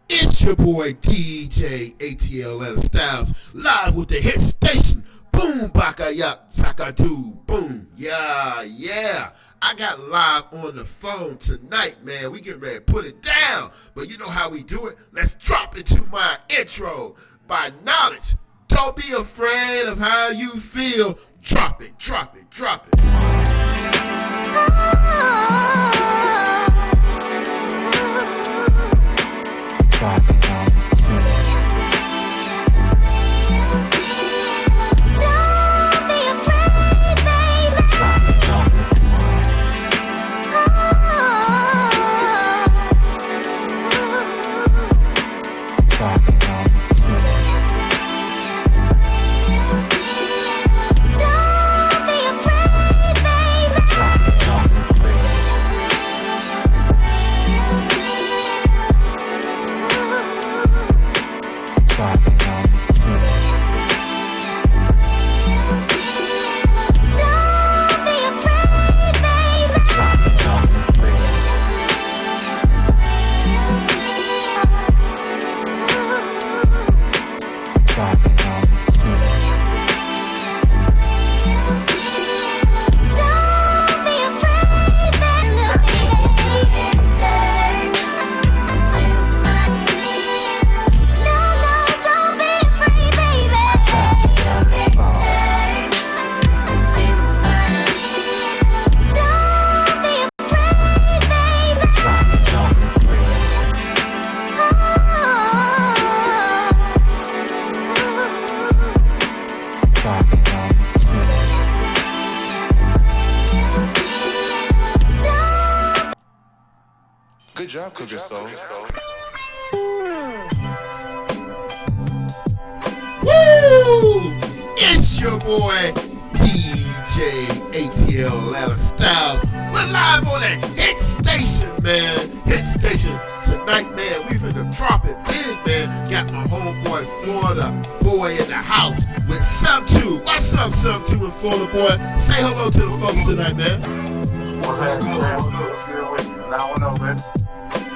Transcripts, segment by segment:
It's your boy DJ ATL Styles, live with the hit station. Boom, bakayak, sakadu, boom, yeah. I got live on the phone tonight, man. We get ready to put it down. But you know how we do it. Let's drop into my intro. By knowledge, don't be afraid of how you feel. Drop it. Good job, Cooker Soul. Woo! It's your boy DJ ATL Styles. We're live on that hit station, man. Hit station tonight, man. We finna drop it big, man. Got my homeboy Flawda boy in the house with Tsomtu. What's up, Tsomtu and Flawda boy? Say hello to the folks tonight, man. What's happening, man? What's good? Now I know, man.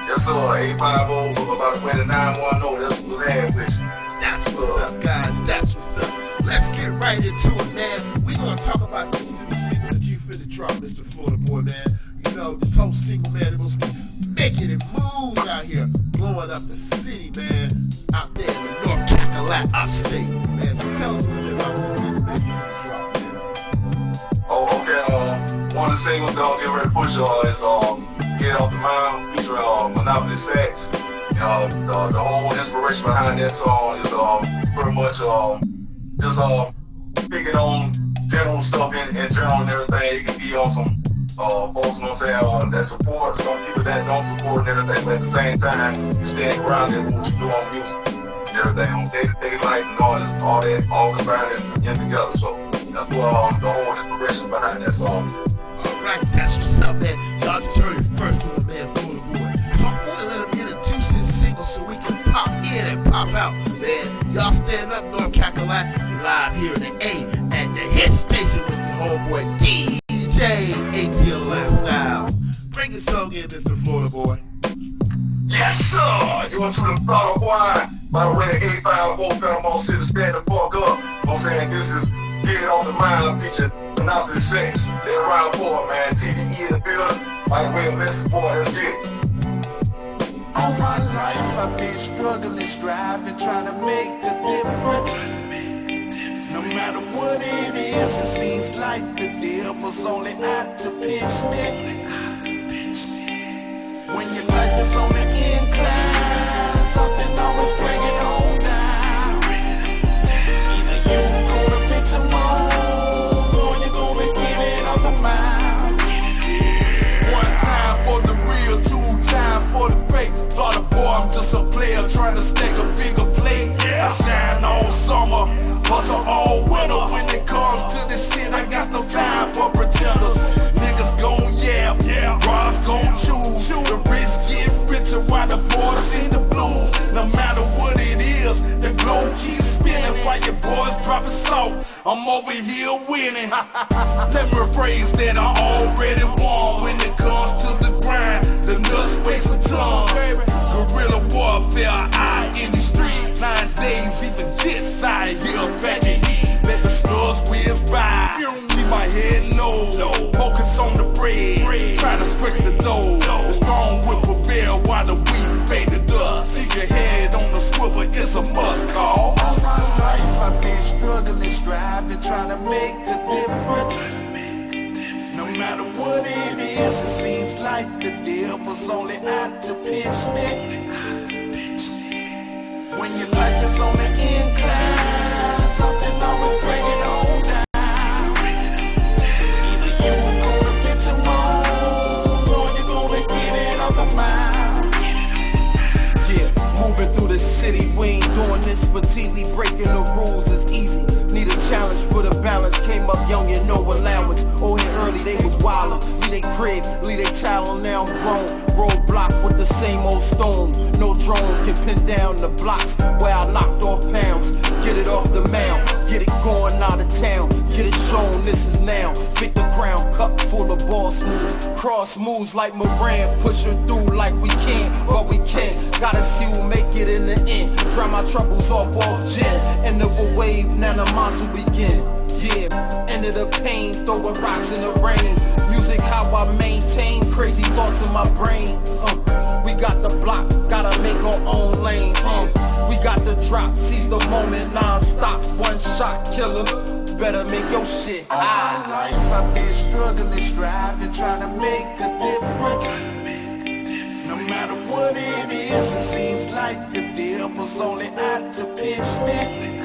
Yes, sir. 850 about 2910. That's what's happening. That's what's up, guys. That's what's up. Let's get right into it, man. We gonna talk about this new single that you finna drop, Mr. Flawda boy, man. You know, this whole single, man, it was making it move out here, blowing up the city, man, out there in the North Carolina upstate, man. So tell us a little bit about this single that you finna drop, man. Oh, okay. One of the singles that I'm getting ready to push is Get Off the Mind featuring Monopoly Sax. You know, the whole inspiration behind that song is pretty much just picking on general stuff in general and everything. It can be on some folks, you know what I'm saying, that support, some people that don't support and everything, but at the same time, you stand grounded in what you do on music and everything, on day-to-day life and all that, all combined in together. So that's what the whole inspiration behind that song. Alright, that's what's up, man. Y'all just heard it first from the man Flawda boy. So I'm gonna let him introduce his single so we can pop in and pop out, man. Y'all stand up, North Carolina, live here in the A at the hit station with your homeboy DJ ATL Styles. Bring your song in, Mr. Flawda boy. Yes, sir! You want to the Flawda boy? By the way, 850 film on City, stand the fuck up. I'm saying this is Get It On The Mind feature Monopoly Sax. They're around for it, man. TDE in the building. By the way, listen, boy, let's get it. All my life I've been struggling, striving, trying to make a difference. No matter what it is, it seems like the devil's only out to pinch me. When your life is on the incline, something always bring it on down. Either you gonna pitch them on, or you gonna get it on the mind. One time for the real, two time for the fake. Thought a boy, I'm just a player trying to stack a bigger plate. I shine all summer, hustle all winter. When it comes to this shit, I got no time for pretenders. Niggas gon' yap, bras gon' choose. The rich get richer while the poor see the blues. No matter what it is, the globe keeps spinning while your boys dropping salt. I'm over here winning. Let me rephrase that I already won. When it comes to the grind, the nuts waste a ton. Guerrilla warfare. fair eye in the street. 9 days, even just side here back in heat. Let the stars whiz by. Keep my head low. Focus on the bread. Try to stretch the dough. The strong will prevail while the weak fade to dust. Keep your head on the swivel, it's a must call. All my life I've been struggling, striving, trying to make a difference. No matter what it is, it seems like the devil's only out to pinch me. When your life is on the incline, something always bring it on down. Either you gonna bitch them on, or you gonna get it on the mind. Yeah, moving through the city, we ain't doing this fatiguely. Breaking the rules is easy. Need a challenge for the balance. Came up young and no allowance. Old and early, they was wildin'. Leave they crib, leave they child, on now I'm grown. Roadblock with the same old stone. No drone can pin down the blocks where I knocked off pounds. Get it off the mound, get it going out of town. Get it shown, this is now. Pick the crown, cup full of boss moves. Cross moves like Moran, pushing through like we can, but we can't. Gotta see who make it in the end. Dry my troubles off gin. End of a wave, now the monster begin. Yeah, end of the pain, throwing rocks in the rain. Music how I maintain, crazy thoughts in my brain. We got the block, gotta make our own lane. We got the drop, seize the moment non-stop. One shot killer, better make your shit All high. my life I've been struggling, striving, trying to make a difference. No matter what it is, it seems like the devil's only out to pinch me.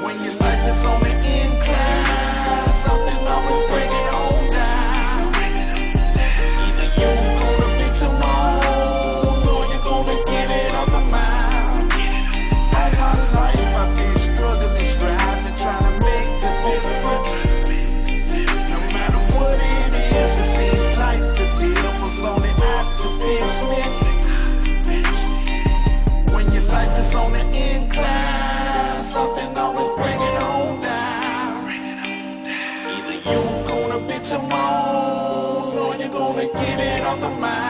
When your life is on the incline, something always bring it on down. Either you gonna bitch them on, or you gonna get it on the mind. All my life I've been struggling, striving, trying to make a difference. No matter what it is, it seems like the devil's only out to pinch me. When your life is on the incline, something always bring it on down. Either you gonna bitch them on, or you gonna get it off the mind.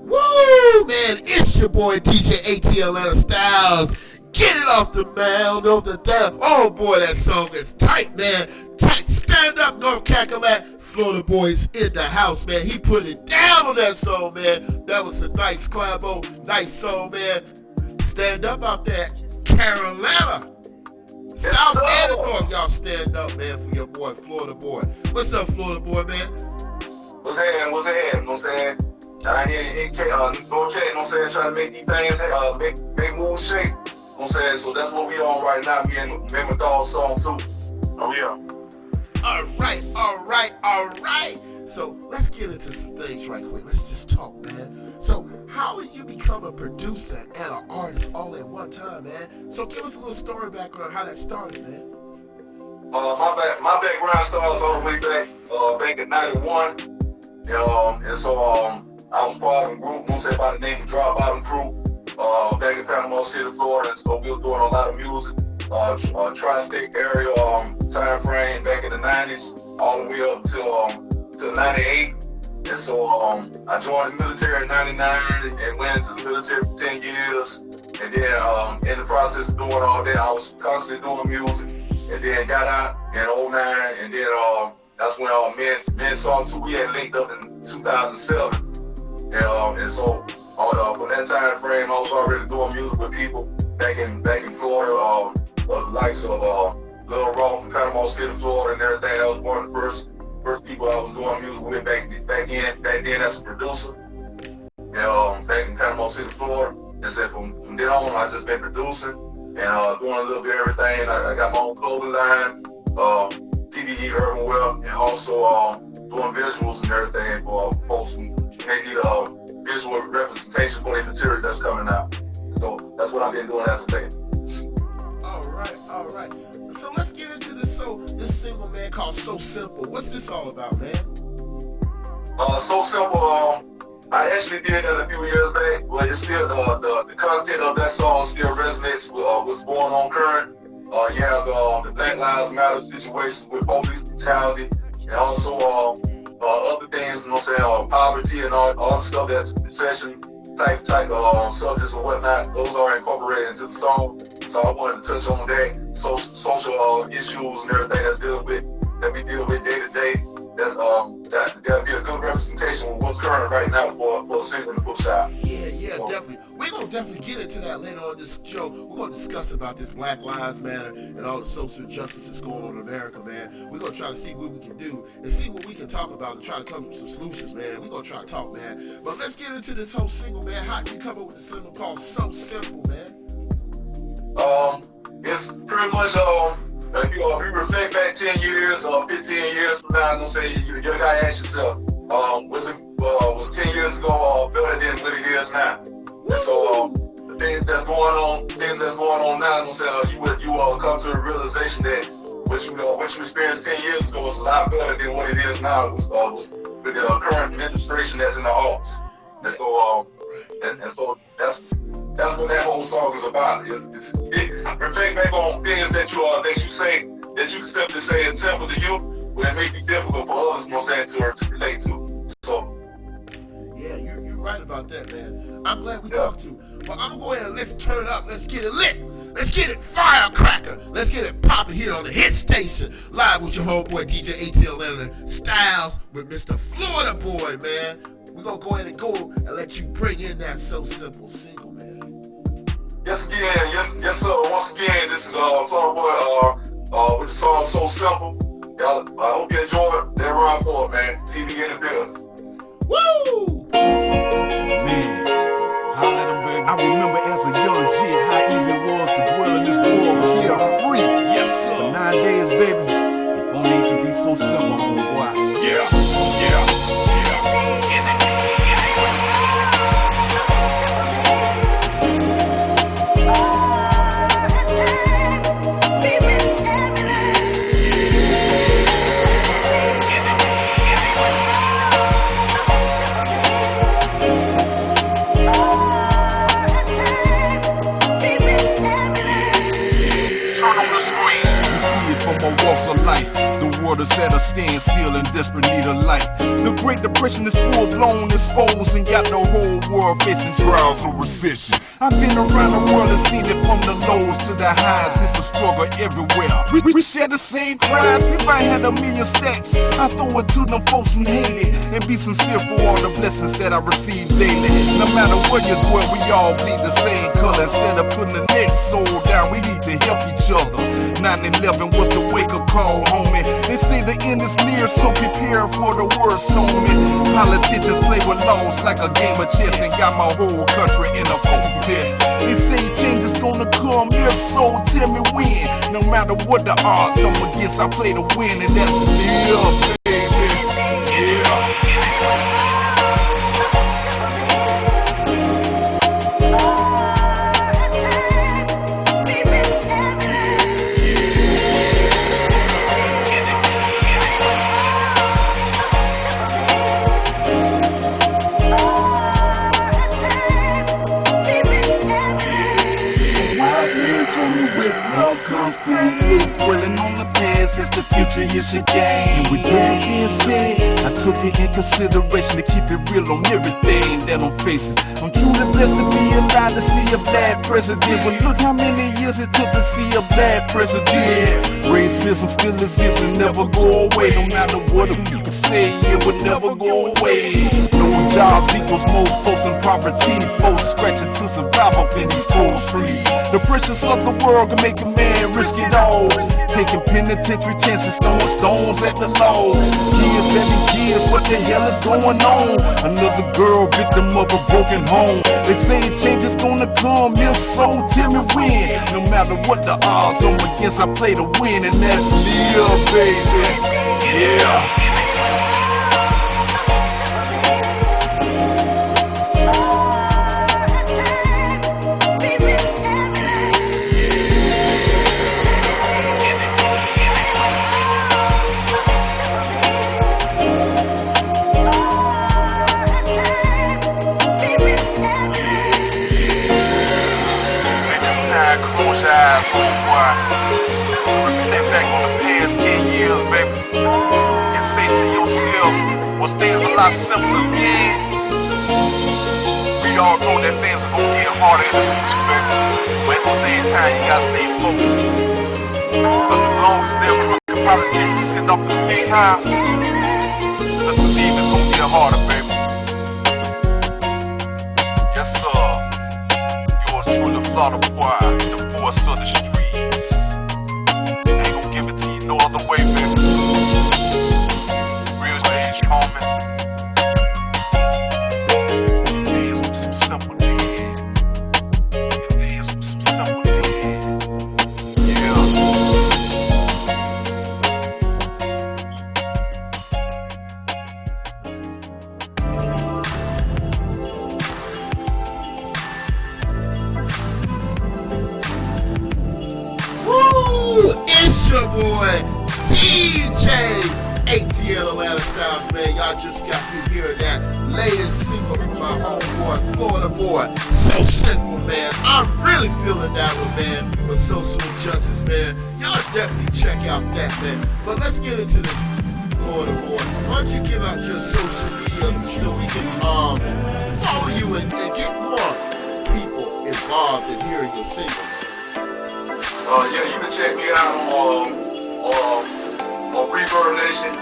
Woo, man, it's your boy DJ ATL Styles. Get it off the mound, off the down. Oh boy, that song is tight, man. Tight. Stand up, North Cackalack. Flawda boys in the house, man. He put it down on that song, man. That was a nice collabo, nice song, man. Stand up out there, Carolina. South and North, y'all stand up, man, for your boy, Flawda boy. What's up, Flawda boy, man? What's happening? What's happening? You know what I'm saying? Out here in North Cat, you know what I'm saying? Trying to make these things, make moves shake. You know what I'm saying? So that's what we on right now, me and my dog Tsomtu. Oh, yeah. All right. So let's get into some things right quick. Let's just talk, man. So how did you become a producer and an artist all at one time, man? So give us a little story background how that started, man. My background starts all the way back in '91. And so I was part of a group, I'm say by the name of Drop Bottom Crew, back in Panama City, Florida. And so we were doing a lot of music, tri-state area time frame back in the 90s, all the way up till 98. And so I joined the military in 99 and went into the military for 10 years. And then in the process of doing all that, I was constantly doing music. And then got out in 09, and then that's when me and Tsomtu, we had linked up in 2007. And so from that time frame, I was already doing music with people back in Florida, the likes of Lil Raw from Panama City, Florida, and everything. That was one of the first people I was doing music with back then as a producer. Back in Panama City, Florida. And so from then on, I just been producing and doing a little bit of everything. I got my own clothing line, TBE Urban Wear, and also doing visuals and everything for folks who may need visual representation for the material that's coming out. So that's what I've been doing as of late. All right. So let's get into this single, man, called So Simple. What's this all about, man? So Simple, I actually did that a few years back, but it's still the content of that song still resonates with what's going on current. You have the Black Lives Matter situation with police brutality, and also other things, you know what I'm saying, poverty and all the stuff that's recession type subjects and whatnot. Those are incorporated into the song. So I wanted to touch on that, social issues and everything that we deal with day to day. That'll be a good representation of what's current right now for a single in the book shop. Yeah, definitely. We're going to definitely get into that later on this show. We're going to discuss about this Black Lives Matter and all the social injustices that's going on in America, man. We're going to try to see what we can do and see what we can talk about and try to come up with some solutions, man. We're going to try to talk, man. But let's get into this whole single, man. How did you come up with a single called So Simple, man? It's pretty much, if you reflect back 10 years or 15 years from now, I'm going to say, you got to ask yourself, was 10 years ago better than what it is now? And so the things that's going on now, I'm going to say, you will come to a realization that what you experienced 10 years ago was a lot better than what it is now with the current administration that's in the office. And so, that's what that whole song is about. Reflect back on things that you say, that you can simply say it's simple to you, but it makes it difficult for others, you know what I'm saying, to relate to. So. Yeah, you're right about that, man. I'm glad we talked to you. But I'm going to let's turn it up. Let's get it lit. Let's get it firecracker. Let's get it popping here on the hit station. Live with your homeboy DJ ATL and Styles with Mr. Flawda Boy, man. We're going to go ahead and let you bring in that So Simple single, man. Yes, again. Yes, sir. Once again, this is Flawda Boy with the song So Simple. Y'all, I hope you enjoy it. They're around for it, man. TV in the building. Woo! Man, holla at 'em, baby. I remember as a young G how easy it was to dwell in this world carefree. Yes, sir. But nowadays, baby, if only it can be so simple, homeboy. Yeah. Walks of life, the world is at a standstill in desperate need of light. The Great Depression is full blown, exposed, and got the whole world facing trials of recession. I've been around the world and seen it from the lows to the highs. It's a struggle everywhere. We share the same cries. If I had 1,000,000 stacks, I throw it to them folks in Haiti and be sincere for all the blessings that I receive daily. No matter where you dwell, we all bleed the same color. Instead of putting the next soul down, we need to help each other. 9/11 was the wake-up call, homie. They say the end is near, so prepare for the worst, homie. Politicians play with laws like a game of chess and got my whole country in a cold piss. They say change is gonna come, if so, tell me when. No matter what the odds, I'm against, I play to win, and that's live, baby. Yeah. Dwelling on the past is the future you should gain. And with that being said, I took it in consideration to keep it real on everything that I'm facing. I'm truly blessed to be alive to see a black president. But look how many years it took to see a black president. Racism still exists and never go away. No matter what a people say, it would never go away. No jobs equals more folks in poverty. Folks scratching to survive up in these cold streets. The pressures of the world can make a man risk it all. Taking penitentiary chances, throwing stones at the law. Years, 7 years, what the hell is going on? Another girl, victim of a broken home. They say change is gonna come, if so, tell me when. No matter what the odds, I'm against, I play to win, and that's live, baby. Yeah. lot simpler again. We all know that things are gonna get harder in the future, baby. But at the same time, you gotta stay focused. Cause as long as they're crooked politicians sitting up in the big house, just believe it's gonna get harder, baby. Yes, sir. Yours truly, Flawda boy, the force of the streets. Ain't gonna give it to you no other way, baby. Real stage coming. It is with some simple dead. It is with some simple dead. Yeah. Woo! It's your boy, DJ ATL Atlanta Styles, man. Y'all just got to hear that latest single from my homeboy, Flawda boy. So simple, man. I'm really feeling that one, man, with social justice, man. Y'all definitely check out that, man. But let's get into this, Flawda boy. Why don't you give out your social media so we can follow you and get more people involved in hearing your single? Yeah, you can check me out on Reverb Nation.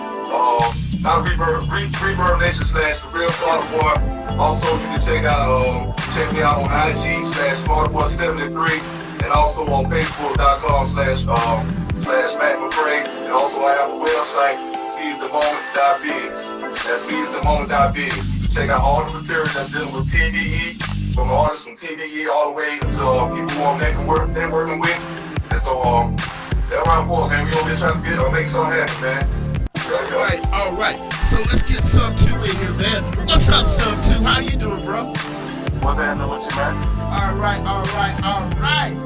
Not Reverb Nation / The Real Flawda Boy. Also, you can check me out on IG / FlawdaBoy73, and also on Facebook.com / Matt McCray. And also, I have a website, FeesTheMoment.biz. That's FeesTheMoment.biz. You can check out all the material that's dealing with TDE, from artists from TDE all the way to people who I'm networking with. And so, that round four, man, we over here trying to make something happen, man. All right. So let's get Tsomtu in here, man. What's up, Tsomtu? How you doing, bro? What's happening with you, man? All right,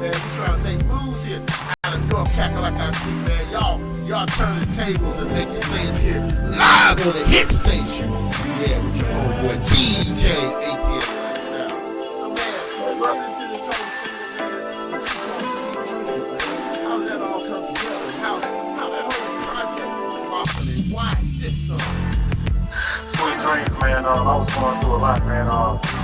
man. We trying to make moves here. Out of North Kakalaka, man. Y'all turning the tables and making things here live on the hit station. Yeah, with your homeboy DJ ATL. So, man, welcome to the show. How did that all come together? How that whole project was awesome, and why this song? Sweet dreams, man. I was going through a lot, man. I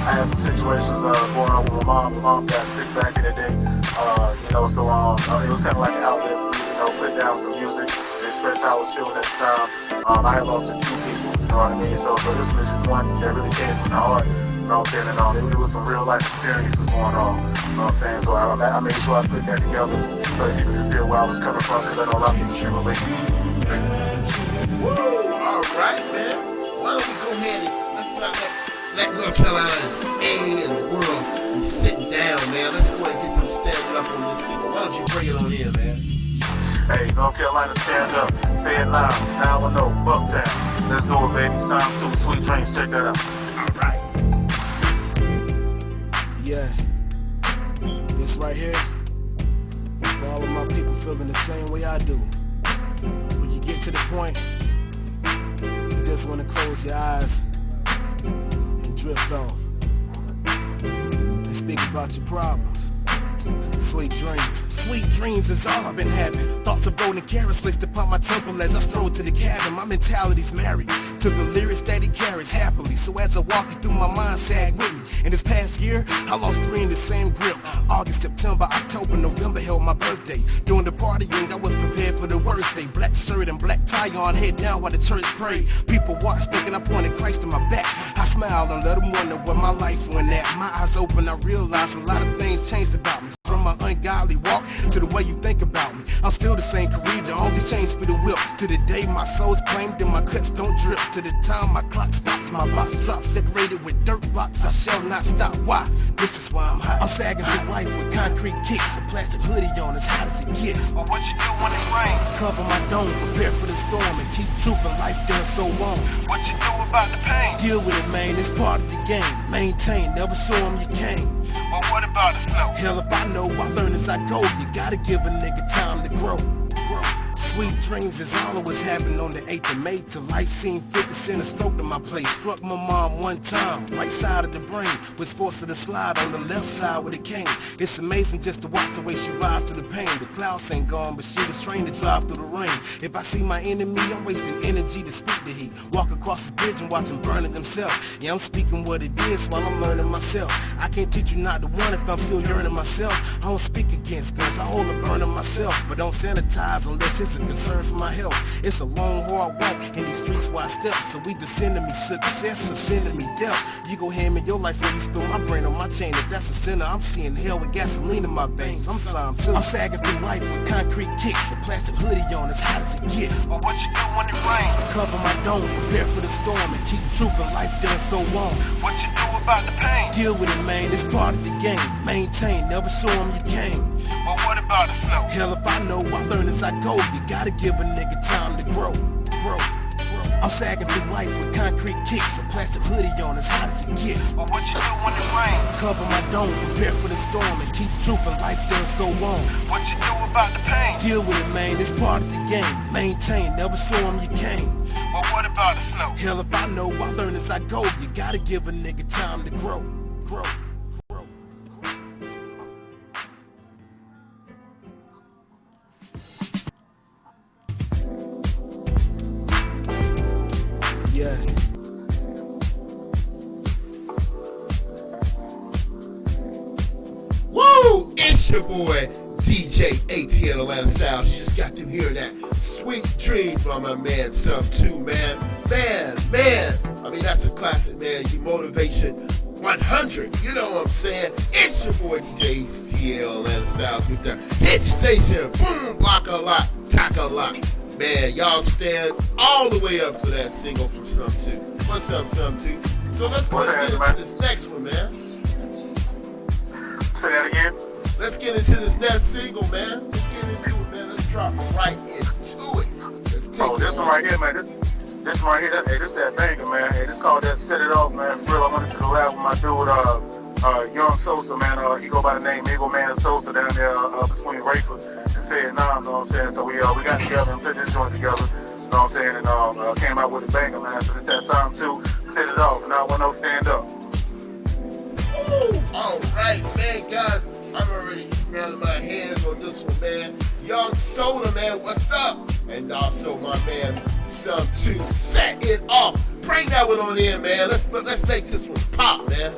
had some situations going on with my mom. My mom got sick back in the day. So it was kind of like an outlet for me, put down some music to express how I was feeling at the time. I had lost a few people, you know what I mean? So this was just one that really came from the heart. You know what I'm saying? And it was some real life experiences going on. You know what I'm saying? So I made sure I put that together so people could feel where I was coming from, because I know a lot of people can relate. Woo! All right, man. Why don't we go ahead and let's not let North Carolina and the world be sitting down, man. Let's go ahead and get them standing up on this single. Why don't you bring it on in, man? Hey, North Carolina, stand up. Say it loud. Now I know. Bucktown. Let's go, baby. Tsomtu, Sweet Dreams. Check that out. All right. Yeah, this right here is for all of my people feeling the same way I do. When you get to the point, you just want to close your eyes and drift off and speak about your problems. Sweet dreams. Sweet dreams is all I've been having. Thoughts of golden carrots placed upon my temple as I stroll to the cabin. My mentality's married to the lyrics that he carries happily. So as I walk you through my mind, sag with me. In this past year, I lost 3 in the same grip. August, September, October, November held my birthday. During the partying, I was prepared for the worst day. Black shirt and black tie on, head down while the church prayed. People watched, thinking I pointed Christ in my back. I smiled and let them wonder where my life went at. My eyes open, I realized a lot of things changed about me. From my ungodly walk to the way you think about me, I'm still the same career, the only change for the whip. To the day my soul's claimed and my cuts don't drip. To the time my clock stops, my box drops, decorated with dirt blocks. I shall not stop. Why? This is why I'm hot. I'm sagging through life with concrete kicks, a plastic hoodie on, as hot as it gets. Well, what you do when it rains? Cover my dome, prepare for the storm, and keep trooping. Life does go on. What you do about the pain? Deal with it, man. It's part of the game. Maintain, never show them you came. Well, what about the snow? Hell if I know, I learn as I go. You gotta give a nigga time to grow. Sweet dreams is all that was happening on the 8th of May. Till life seemed fit to send a stroke to my place. Struck my mom one time, right side of the brain. Was forced to slide on the left side with a cane. It's amazing just to watch the way she rides through the pain. The clouds ain't gone, but she was trained to drive through the rain. If I see my enemy, I'm wasting energy to speak to he. Walk across the bridge and watch him burn it himself. Yeah, I'm speaking what it is while I'm learning myself. I can't teach you not to want if I'm still learning myself. I don't speak against guns, I hold a burner myself. But don't sanitize unless it's a concern for my health. It's a long, hard walk in these streets where I step. So we descending me success or sending me death. You go hand me your life when you spill my brain on my chain. If that's a sinner, I'm seeing hell with gasoline in my veins. I'm Tsomtu. I'm sagging through life with concrete kicks. A plastic hoodie on as hot as it gets. But what you do when it rains? Cover my dome, prepare for the storm, and keep trooping. Life does go on. What you do about the pain? Deal with it, man. It's part of the game. Maintain, never show them you came. But what about the snow? Hell if I know, I learn as I go. You gotta give a nigga time to grow. I'm sagging through life with concrete kicks. A plastic hoodie on as hot as it gets. But what you do when it rains? Cover my dome, prepare for the storm, and keep trooping. Life does go on. What you do about the pain? Deal with it, man. It's part of the game. Maintain, never show them you came. But what about the snow? Hell if I know, I learn as I go. You gotta give a nigga time to grow. Yeah. Woo! It's your boy, DJ ATL Atlanta Styles. You just got to hear that sweet dreams by my man Tsomtu, man. Man. I mean, that's a classic, man. You motivation 100. You know what I'm saying? It's your boy, DJ ATL Atlanta Styles with the hit station. Boom, block a lot, tack a lot. Man, y'all stand all the way up for that single from Tsomtu. What's up, Tsomtu? So let's go ahead and get into this next one, man. Say that again? Let's get into this next single, man. Let's get into it, man. Let's drop right into it. Let's take This one right here, man. This one right here, this that banger, man. Hey, this called that Set It Off, man. For real, I went into the lab with my dude, Young Sosa, man. He go by the name Eagle Man Sosa down there between Rayford and Vietnam, you know what I'm saying? So we got together and put this joint together, you know what I'm saying? And came out with a banger, man. So this that Tsomtu, Set It Off, and I want to stand up. Ooh, all right, man, guys. I'm already eating out of my hands on this one, man. Young Soda, man, what's up? And also my man Tsomtu, Set It Off. Bring that one on in, man. Let's make this one pop, man.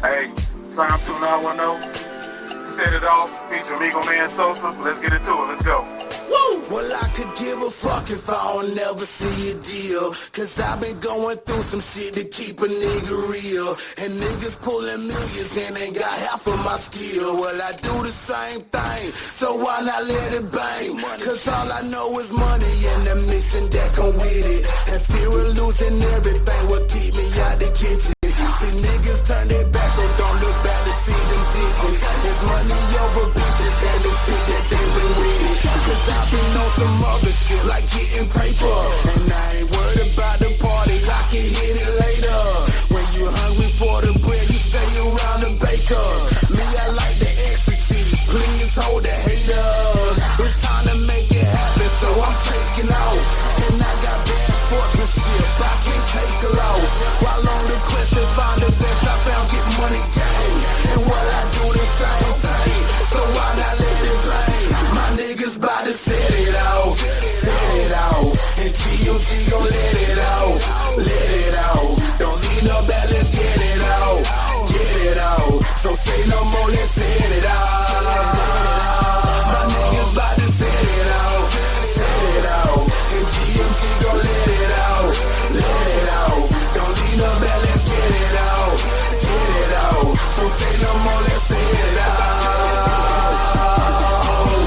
Hey, Tsomtu 910, Set It Off, featuring Eagle Man Sosa. Let's get into it. Let's go. Woo! Well, I could give a fuck if I don't never see a deal. Cause I've been going through some shit to keep a nigga real. And niggas pulling millions and ain't got half of my skill. Well, I do the same thing, so why not let it bang? Cause all I know is money and the mission that come with it. And fear of losing everything will keep me out the kitchen. See niggas turn their back, so don't look back to see them ditches. There's money over bitches and the shit that they bring with it. Cause I've been on some other shit like getting paper. And I ain't worried about the party, I can hit it later. When you hungry for the bread, you stay around the baker. Me, I like the extra cheese, please hold the haters. It's time to make it happen, so I'm taking off. And I got bad sportsmanship, I can't take a loss. While on the quest to find the best, I found get money game. And while I do the same thing, so why not let it bang? My niggas bout to set it off, and G.O.G. gon' let it out. Don't need no bad, let's get it out. So say no more, let's set it out. My niggas bout to set it out, and G.O.G. gon' let it out. Don't need no bad, let's get it out. So say no more, let's set it out.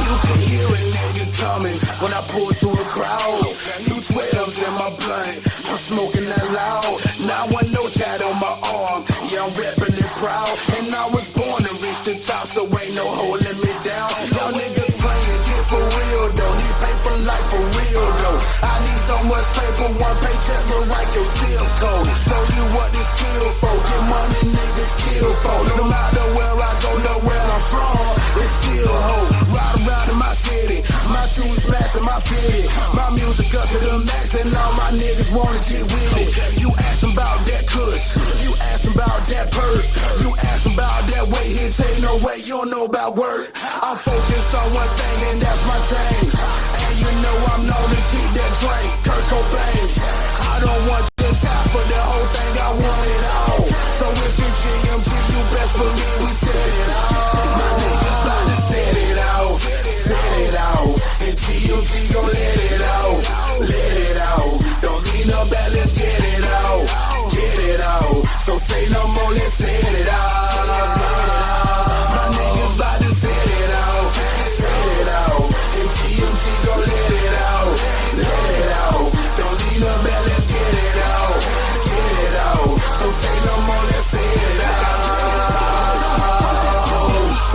You can hear a nigga coming when I pull to a crowd. 212s in my blunt, I'm smoking that loud. 910 tat on my arm, yeah I'm reppin' it proud. And I was born to reach the top, so ain't no holding me down. Y'all niggas playing, get for real though. Need paper like for real though. I need so much paper, one paycheck will write your zip code. Show you what this skill for, get money niggas kill for. No matter where I go, know where I'm from, it's still hope. Ride around in my city, my team smashing my feet. with it. My music up to the max and all my niggas wanna get with it. You ask about that kush, you ask about that perk, you ask about that weight here, take no way, you don't know about work. I'm focused on one thing and that's my change. And you know I'm known to keep that drink, Kurt Cobain. I don't want just half of the whole thing, I want it all. So if it's GMG, you best believe we set it all. My niggas about to set it out, set it out. And GMG gon' let it out, let it out. Don't need no bad, let's get it out, get it out. So say no more, let's set it out. My niggas about to set it out, set it out. And GMG gon' let it out, let it out. Don't need no bad, let's get it out, get it out. So say no more, let's set it out.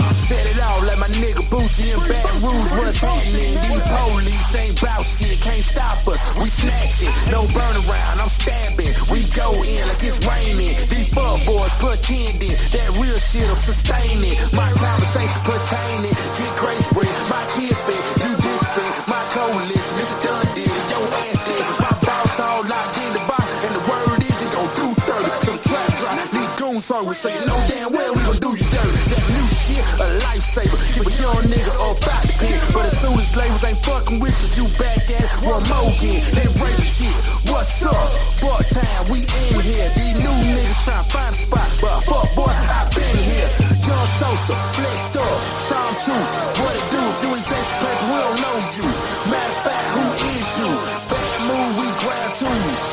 Set it out like my nigga Boosie and Baton Rouge. What's happening? These police ain't bout shit, can't stop us. We snatch it, no burn around, I'm stabbing. We go in like it's raining. These fuck boys pretending that real shit'll sustain it. My conversation pertaining, get grace break. My kids spin, you distant. My coalition, it's done deal. Yo ass dead. My boss all locked in the box, and the word is it gon' do 30. So trap drop, these goons hungry, so you know damn well we gon' do you dirty. That new shit, a lifesaver. Keep a young nigga up out the pen. But as soon as labels ain't fucking with you, you back at it. One more again, they rape shit. What's up? Fuck time, we in here. These new niggas tryna find a spot, but fuck boy, I been here. Young Sosa, flexed up, Tsomtu. What it do? If you ain't chasing paper, we don't know you. Matter of fact, who is you? Bad move, we grab tools.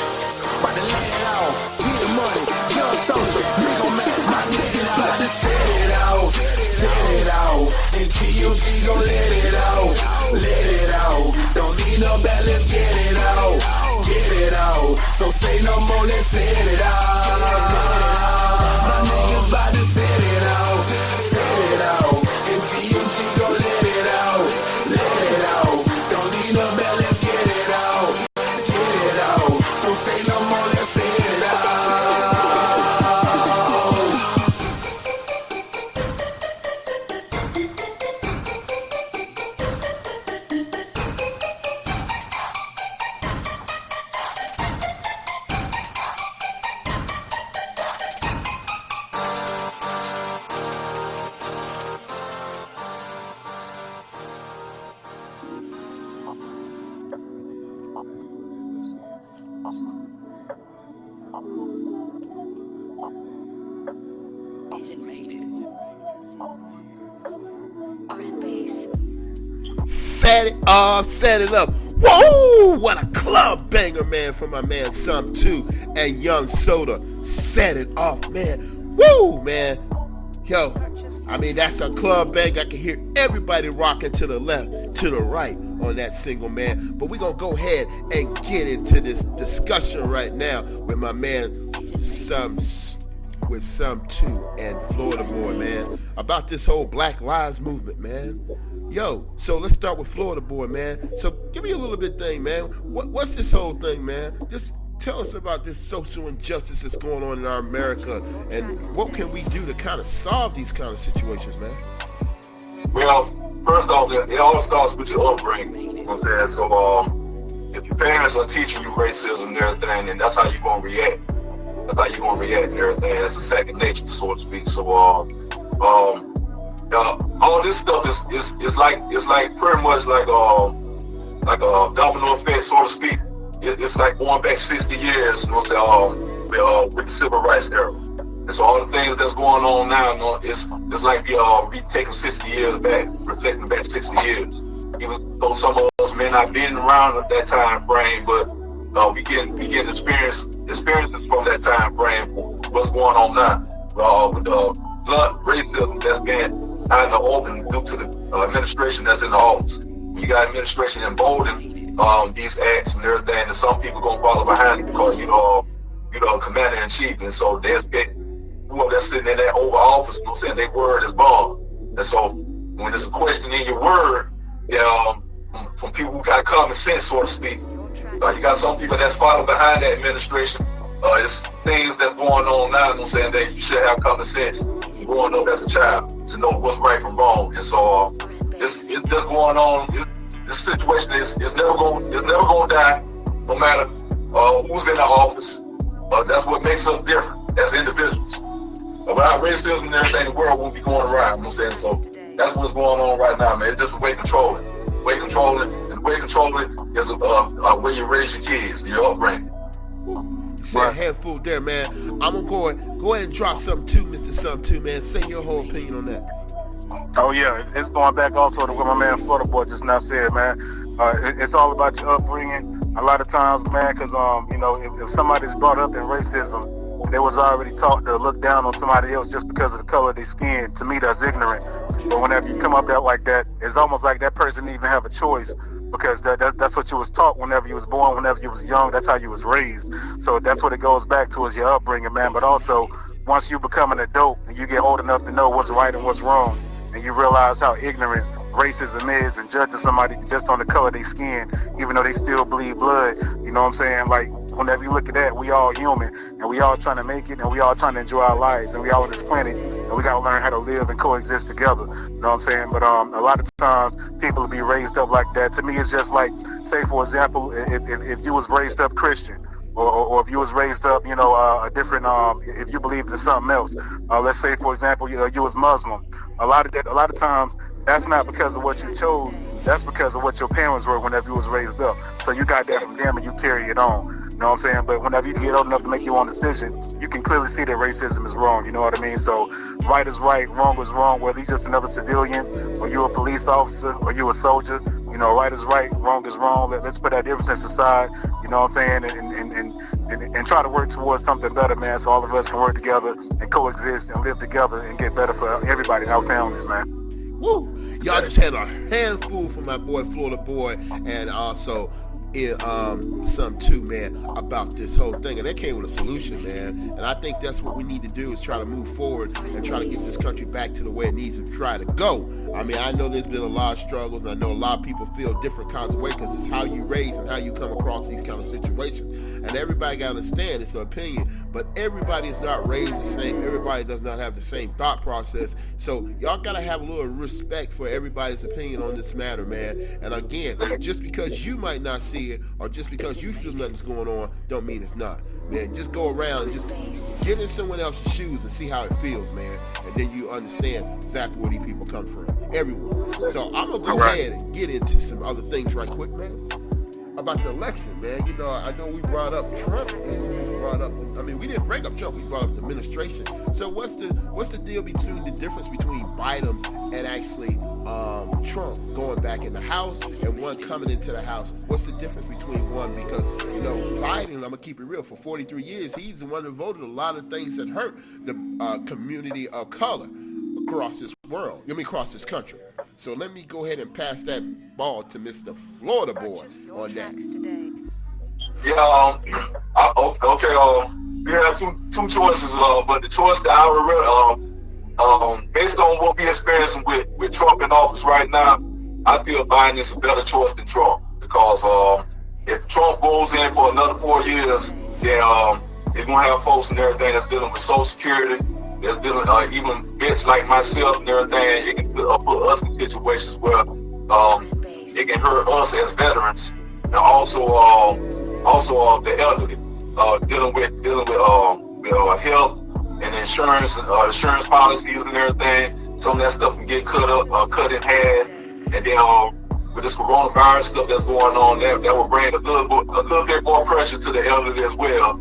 By the land out, get the money. Young Sosa, we gon' make my niggas about to set it out, set it out. And GMG gon' let it out, let it out. Don't need no bad, let's get it out, get it out. So say no more, let's set it out. My niggas about to set it out, set it out. And GMG gon' let it out, let it out. Don't need no bad, let's get it out, get it out. So say no more, let's set it out. Set it off, set it up. Whoa! What a club banger, man, from my man Tsomtu and Young Soda. Set it off, man. Woo, man. Yo, I mean, that's a club bang. I can hear everybody rocking to the left, to the right on that single, man. But we're going to go ahead and get into this discussion right now with my man with Tsomtu and Flawda Boy, man, about this whole Black Lives Movement, man. Yo, so let's start with Flawda Boy, man. So give me a little bit thing, man. What's this whole thing, man? Just tell us about this social injustice that's going on in our America, and what can we do to kind of solve these kind of situations, man? Well, first off, it all starts with your upbringing. You know what I'm saying? So, if your parents are teaching you racism and everything, then that's how you're gonna react. That's how you're gonna react and everything. That's a second nature, so to speak. So, all this stuff is like pretty much like a domino effect, so to speak. It's like going back 60 years, you know what I'm saying, with the civil rights era. And so all the things that's going on now, you know, it's like we taking 60 years back, reflecting back 60 years. Even though some of us may not been around at that time frame, but we getting experiences from that time frame. What's going on now with the blood racism that's been out in the open due to the administration that's in the office. When you got administration emboldened these acts and everything, and some people gonna follow behind it because you know commander in chief, and so they expect whoever that's sitting in that Oval Office, you know, saying their word is bond. And so when there's a question in your word, from people who got common sense, so to speak, you got some people that's following behind that administration. It's things that's going on now, you know, saying that you should have common sense growing up as a child to know what's right from wrong. And so it's just going on. this situation is never going to die, no matter who's in the office. That's what makes us different as individuals. Without racism and everything, the world won't be going around. You know what I'm saying? So that's what's going on right now, man. It's just a way controlling. Way controlling, and the way controlling is a way you raise your kids, your upbringing. You said a handful there, man. I'm gonna go ahead and drop something too, Mr. Tsomtu, man. Say your whole opinion on that. Oh yeah, it's going back also to what my man Flawda boy just now said, man. It's all about your upbringing. A lot of times, man, because you know, if somebody's brought up in racism, they was already taught to look down on somebody else just because of the color of their skin. To me, that's ignorant. But whenever you come up out like that, it's almost like that person didn't even have a choice, because that's what you was taught whenever you was born, whenever you was young. That's how you was raised. So that's what it goes back to, is your upbringing, man. But also, once you become an adult and you get old enough to know what's right and what's wrong, and you realize how ignorant racism is, and judging somebody just on the color of their skin, even though they still bleed blood, you know what I'm saying? Like, whenever you look at that, we all human, and we all trying to make it, and we all trying to enjoy our lives, and we all on this planet, and we got to learn how to live and coexist together, you know what I'm saying? But a lot of times, people will be raised up like that. To me, it's just like, say, for example, if you was raised up Christian, or if you was raised up, you know, a different, if you believed in something else, let's say, for example, you was Muslim. A lot of times, that's not because of what you chose. That's because of what your parents were whenever you was raised up. So you got that from them, and you carry it on. You know what I'm saying? But whenever you get old enough to make your own decision, you can clearly see that racism is wrong. You know what I mean? So right is right, wrong is wrong. Whether you're just another civilian, or you're a police officer, or you're a soldier, you know, right is right, wrong is wrong. Let's put that difference aside. You know what I'm saying? And try to work towards something better, man. So all of us can work together and coexist and live together and get better for everybody in our families, man. Woo! Y'all just had a handful from my boy Flawda boy, and also some too, man, about this whole thing. And they came with a solution, man. And I think that's what we need to do, is try to move forward and try to get this country back to the way it needs to try to go. I mean, I know there's been a lot of struggles, and I know a lot of people feel different kinds of ways, because it's how you raise and how you come across these kind of situations. And everybody got to understand it's an opinion, but everybody is not raised the same. Everybody does not have the same thought process. So y'all got to have a little respect for everybody's opinion on this matter, man. And again, just because you might not see it, or just because you feel nothing's going on, don't mean it's not, man. Just go around and just get in someone else's shoes and see how it feels, man. And then you understand exactly where these people come from. Everyone. So I'm going to go ahead and get into some other things right quick, man. About the election, man. You know, I know we brought up Trump. We didn't bring up Trump. We brought up the administration. So what's the deal between the difference between Biden and actually Trump going back in the House and one coming into the House? What's the difference between one? Because, you know, Biden, I'm going to keep it real, for 43 years, he's the one that voted a lot of things that hurt the community of color across this world. Across this country. So let me go ahead and pass that ball to Mr. Flawda boy on that. Yeah, we have two choices, but the choice that I regret, based on what we're experiencing with Trump in office right now, I feel Biden is a better choice than Trump, because if Trump goes in for another 4 years, then they're going to have folks and everything that's dealing with Social Security, that's dealing, even vets like myself and everything. It can put us in situations where it can hurt us as veterans, and also the elderly, dealing with health and insurance policies and everything. Some of that stuff can get cut in half, and then with this coronavirus stuff that's going on, that will bring a little bit more pressure to the elderly as well.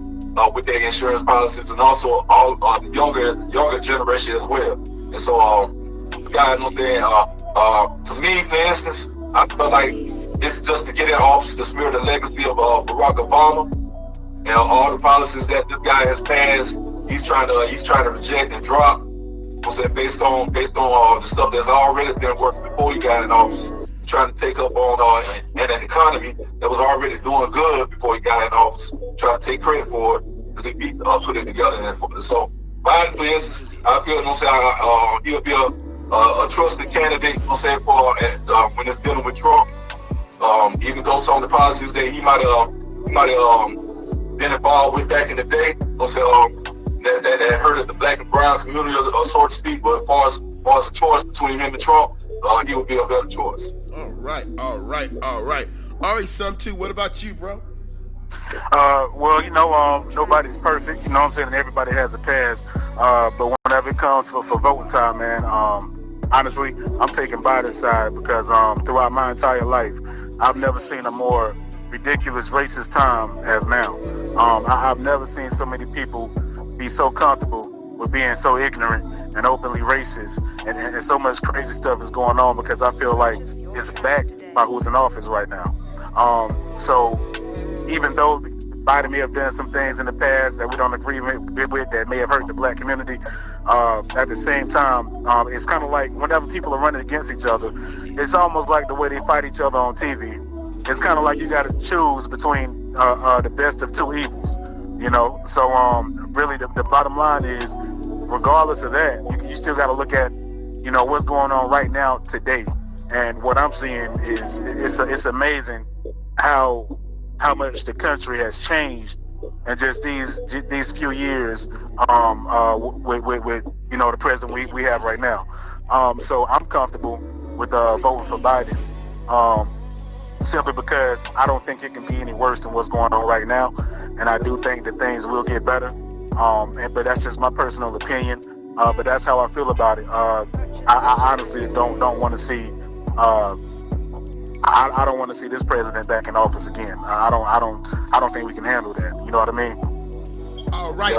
With their insurance policies, and also all the younger generation as well. And so, guys, know that to me, for instance, I feel like it's just to get in office to smear the legacy of Barack Obama and all the policies that this guy has passed. He's trying to reject and drop. Based on the stuff that's already been working before he got in office. Trying to take up on an economy that was already doing good before he got in office, trying to take credit for it because he put it together. And so Biden, for instance, I feel, he'll be a trusted candidate, for when it's dealing with Trump. Even though some of the policies that he might have been involved with back in the day, that hurted the black and brown community, so to speak. But as far as a choice between him and Trump, he would be a better choice. All right. All right, Tsomtu, what about you, bro? Well, nobody's perfect, you know what I'm saying, and everybody has a past. But whenever it comes for voting time, man, honestly, I'm taking Biden's side because throughout my entire life, I've never seen a more ridiculous racist time as now. I've never seen so many people be so comfortable with being so ignorant and openly racist, and so much crazy stuff is going on because I feel like it's backed by who's in office right now. So even though Biden may have done some things in the past that we don't agree with that may have hurt the black community, at the same time, it's kind of like whenever people are running against each other, it's almost like the way they fight each other on TV. It's kind of like you got to choose between the best of two evils, you know. So really the bottom line is, regardless of that, you still got to look at, you know, what's going on right now today. And what I'm seeing is it's amazing how much the country has changed in just these few years with you know, the president we have right now. So I'm comfortable with voting for Biden, simply because I don't think it can be any worse than what's going on right now, and I do think that things will get better. But that's just my personal opinion. But that's how I feel about it. I honestly don't want to see. I don't want to see this president back in office again. I don't think we can handle that. You know what I mean? All right.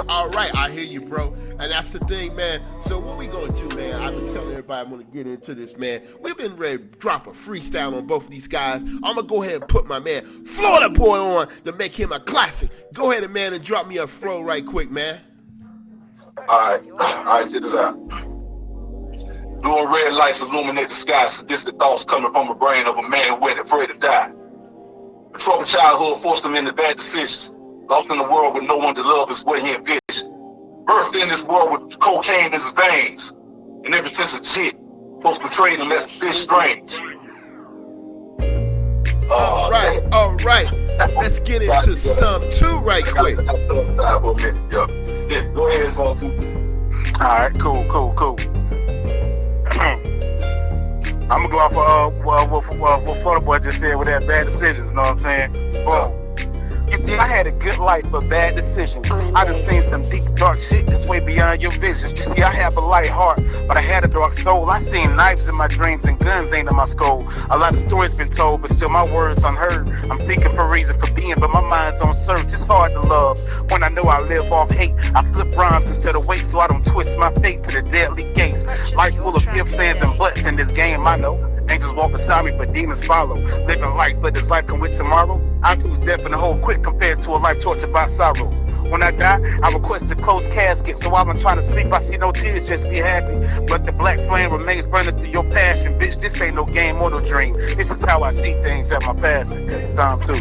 I hear you, bro. And that's the thing, man. So what we gonna do, man? I've been telling everybody I'm gonna get into this, man. We've been ready to drop a freestyle on both of these guys. I'm gonna go ahead and put my man Flawda Boy on to make him a classic. Go ahead, man, and drop me a flow right quick, man. All right, get this out. Blue and red lights illuminate the sky. Sadistic thoughts coming from the brain of a man who went afraid to die. A troubled childhood forced him into bad decisions. Lost in the world with no one to love is what he envisioned. Birthed in this world with cocaine in his veins. And ever since a jit, most betrayed him as a bit strange. All right. Let's get into Tsomtu right quick. Yeah, go ahead, Tsomtu. All right, cool. I'm gonna go off what Flawda Boy just said with that bad decisions. Know what I'm saying? Boom. You see, I had a good life, but bad decisions. I done seen some deep, dark shit that's way beyond your visions. You see, I have a light heart, but I had a dark soul. I seen knives in my dreams and guns aimed at my skull. A lot of stories been told, but still my words unheard. I'm seeking for reason for being, but my mind's on search. It's hard to love when I know I live off hate. I flip rhymes instead of weight, so I don't twist my fate to the deadly gates. Life's full of ifs, ands, and buts in this game, I know. Angels walk beside me, but demons follow. Living life, but does life come with tomorrow? I choose death in the whole quick compared to a life tortured by sorrow. When I die, I request a closed casket. So while I'm trying to sleep, I see no tears, just be happy. But the black flame remains burning through your passion. Bitch, this ain't no game or no dream. This is how I see things at my passing. It's time to.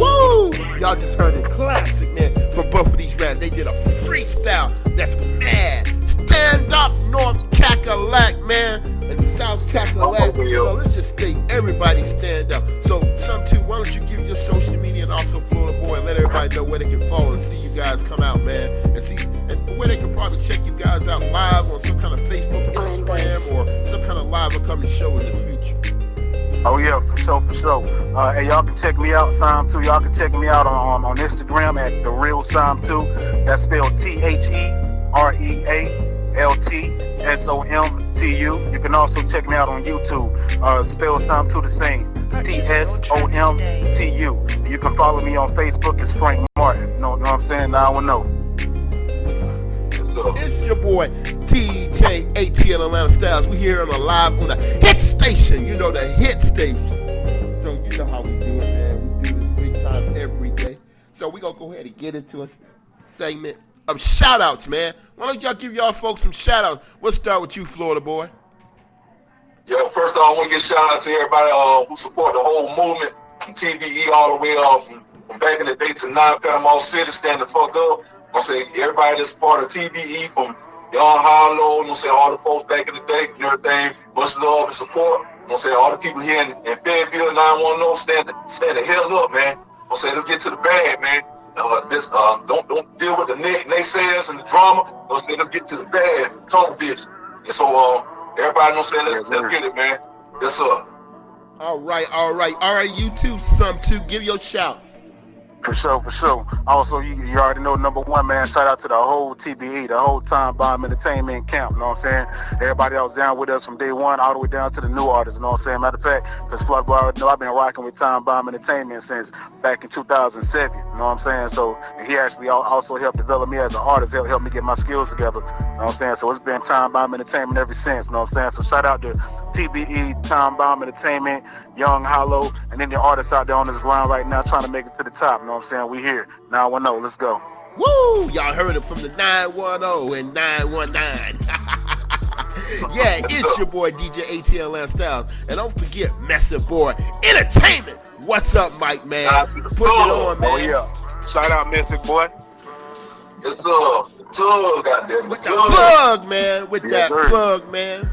Woo! Y'all just heard a classic, man, from both of these rappers. They did a freestyle that's mad. Stand up, North Cackalack, man. And South Cackalack. So let's just say everybody stand up. So, Tsomtu, why don't you give your social media and also Flawda Boy and let everybody know where they can follow and see you guys come out, man. And where they can probably check you guys out live on some kind of Facebook, Instagram, or some kind of live upcoming show in the future. Oh yeah, for sure. And y'all can check me out, Tsomtu. Y'all can check me out on Instagram at The Real Tsomtu. That's spelled TheRealTsomtu. You can also check me out on YouTube. Spell Tsomtu the same. TSOMTU. You can follow me on Facebook. It's Frank Martin. Know what I'm saying? Now I will know. It's your boy TJ ATL Atlanta Styles. We here on a live on the hit station. You know, the hit station. So you know how we do it, man. We do this big time every day. So we gonna go ahead and get into a segment of shout outs, man. Why don't y'all give y'all folks some shout outs? We'll start with you, Flawda Boy. Yeah, first off, I want to give shout out to everybody who support the whole movement from TVE all the way off from back in the day to now, Panama City, stand the fuck up. I'm saying everybody that's part of TVE from Young Hollow, I'm saying all the folks back in the day and everything, much love and support. I'm saying all the people here in Fayetteville 910 stand the hell up, man. I'm saying let's get to the bag, man. Don't deal with the naysayers and the drama. Let's get to the bag, talk bitch. And so everybody know saying let's get it, man. Yes sir. All right. You too, Tsomtu. Give your shouts. For sure. Also, you already know, number one, man, shout out to the whole TBE, the whole Time Bomb Entertainment camp, you know what I'm saying? Everybody that was down with us from day one all the way down to the new artists, you know what I'm saying? Matter of fact, because Flawda already know I've been rocking with Time Bomb Entertainment since back in 2007, you know what I'm saying? So, and he actually also helped develop me as an artist, helped me get my skills together, you know what I'm saying? So it's been Time Bomb Entertainment ever since, you know what I'm saying? So shout out to TBE, Time Bomb Entertainment, Young Hollow, and then the artists out there on this ground right now trying to make it to the top, you know what I'm saying? We here. 910, let's go. Woo! Y'all heard it from the 910 and 919. Yeah, it's your boy DJ ATL Styles. And don't forget, Massive Boy Entertainment. What's up, Mike, man? Put it on, man. Oh, yeah. Shout out, Massive Boy. It's plug, goddamn. With the plug, man. With Yes, that sir. plug, man.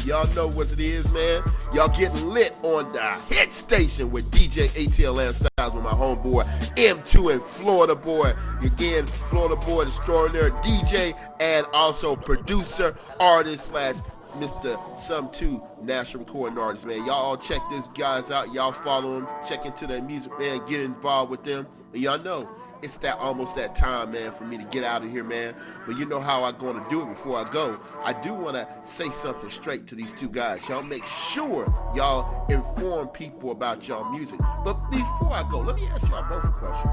Y'all know what it is, man. Y'all getting lit on the hit station with DJ ATL Styles with my homeboy M2 and Flawda Boy. Again, Flawda Boy, the extraordinary DJ and also producer, artist / Mr. Tsomtu, national recording artist, man. Y'all all check these guys out. Y'all follow them. Check into their music, man. Get involved with them. And y'all know, it's almost that time, man, for me to get out of here, man. But you know how I'm going to do it before I go. I do want to say something straight to these two guys. Y'all make sure y'all inform people about y'all music. But before I go, let me ask y'all both a question.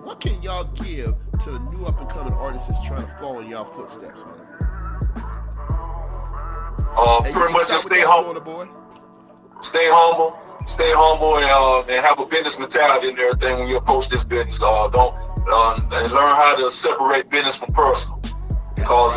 What can y'all give to the new up-and-coming artists that's trying to follow in y'all footsteps, man? Pretty much just stay humble. Stay humble and have a business mentality and everything when you approach this business. Don't and learn how to separate business from personal, because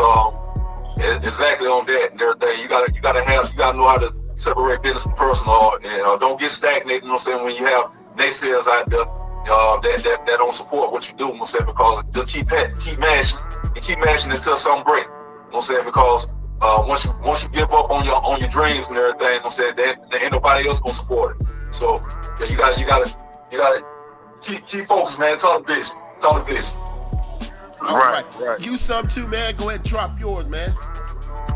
exactly on that and everything. You gotta know how to separate business from personal, and don't get stagnated. You know what I'm saying? When you have naysayers out there that don't support what you do, you know what I'm saying? Because just keep mashing until something break. You know what I'm saying? Because once you give up on your dreams and everything, you know what I'm saying, there ain't nobody else gonna support it. So yeah, you gotta keep focused, man. Talk the vision. All right. You Tsomtu, man. Go ahead and drop yours, man.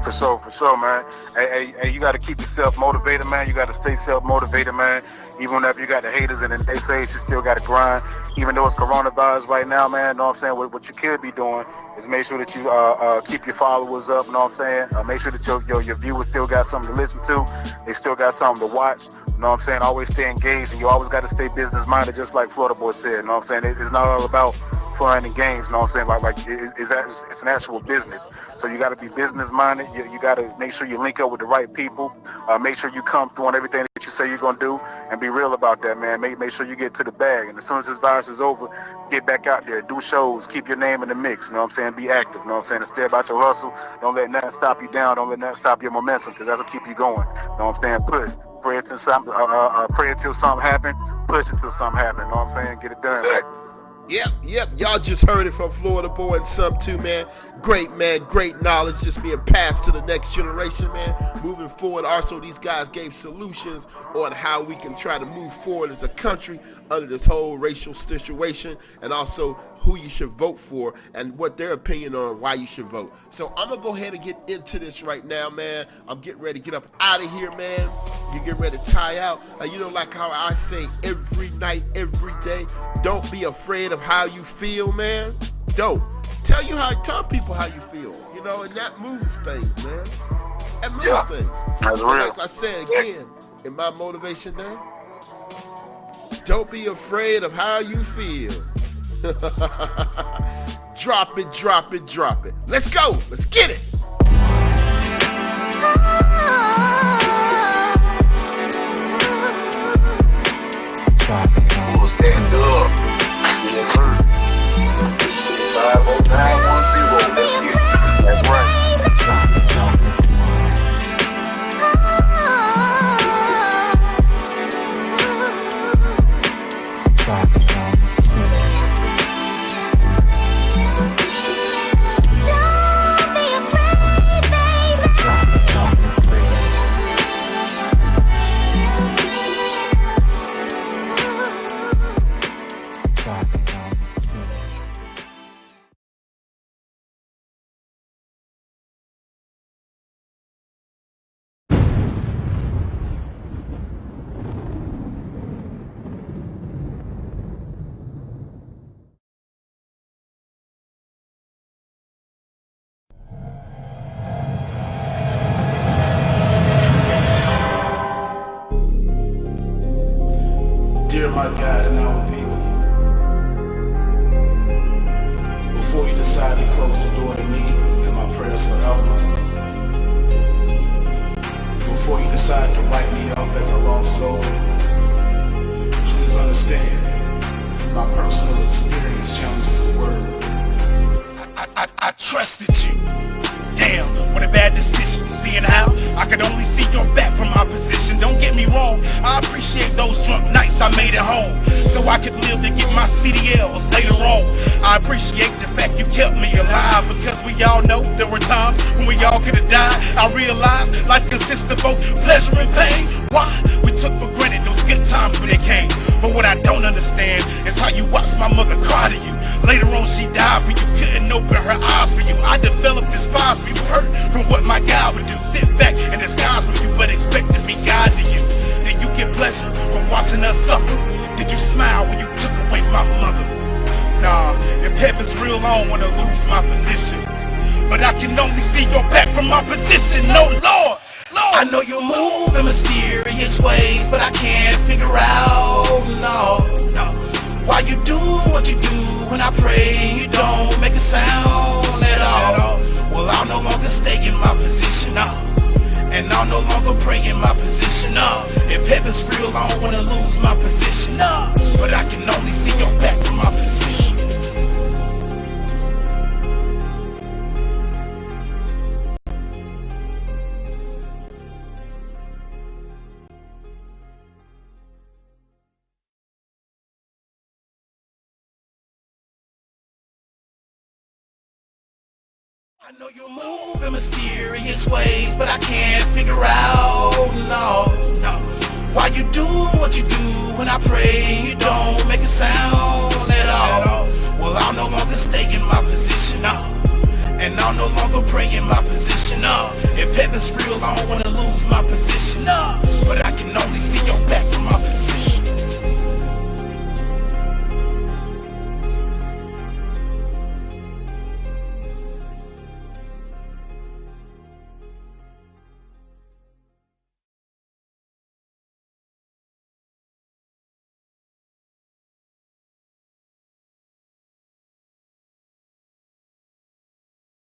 For sure, man. Hey, you got to keep yourself motivated, man. You got to stay self-motivated, man. Even whenever you got the haters and the naysayers, you still got to grind. Even though it's coronavirus right now, man, you know what I'm saying? What you could be doing is make sure that you keep your followers up, you know what I'm saying? Make sure that your viewers still got something to listen to. They still got something to watch. You know what I'm saying? Always stay engaged, and you always got to stay business-minded, just like Flawda Boy said. You know what I'm saying? It's not all about fun and games, you know what I'm saying? It's an actual business. So you got to be business-minded. You got to make sure you link up with the right people. Make sure you come through on everything that you say you're going to do, and be real about that, man. Make sure you get to the bag. And as soon as this virus is over, get back out there, do shows, keep your name in the mix, you know what I'm saying? Be active, you know what I'm saying? And stay about your hustle. Don't let nothing stop you down. Don't let nothing stop your momentum, because that'll keep you going. You know what I'm saying? Push. Pray until something happen. Push until something happen. You know what I'm saying? Get it done. Yep. Y'all just heard it from Flawda Boy and Tsomtu, man. Great knowledge just being passed to the next generation, man. Moving forward, also these guys gave solutions on how we can try to move forward as a country under this whole racial situation, and also who you should vote for and what their opinion on why you should vote. So I'm gonna go ahead and get into this right now, man. I'm getting ready to get up out of here, man. You get ready to tie out. You know, like how I say every night, every day, don't be afraid of how you feel, man. Don't. Tell people how you feel, you know, and that moves things, man. That moves things. That's real. Like I said again, in my motivation day, don't be afraid of how you feel. Drop it. Let's go. Let's get it. Stand up. Yes, sir. 50910. Let's get it. That's right. Don't be afraid. I trusted you. Damn, what a bad decision. Seeing how I could only see your back from my position. Don't get me wrong, I appreciate those drunk nights I made at home, so I could live to get my CDLs later on. I appreciate the fact you kept me alive, because we all know there were times when we all could have died. I realized life consists of both pleasure and pain. Why? We took for granted those good times when they came. But what I don't understand is how you watched my mother cry to you. Later on she died for you, couldn't open her eyes for you. I developed despise for you, hurt from what my God would do. Sit back and disguise from you, but expect to be God to you. Did you get pleasure from watching us suffer? Did you smile when you took away my mother? Nah, if heaven's real, I don't wanna lose my position, but I can only see your back from my position. No, Lord, I know you move in mysterious ways, but I can't figure out, no, why you do what you do when I pray. You don't make a sound at all. Well, I'll no longer stay in my position, and I'll no longer pray in my position. If heaven's real, I don't wanna lose my position, but I can only see your back from my position. I know you move in mysterious ways, but I can't figure out, no, why you do what you do when I pray. You don't make a sound at all. Well, I'll no longer stay in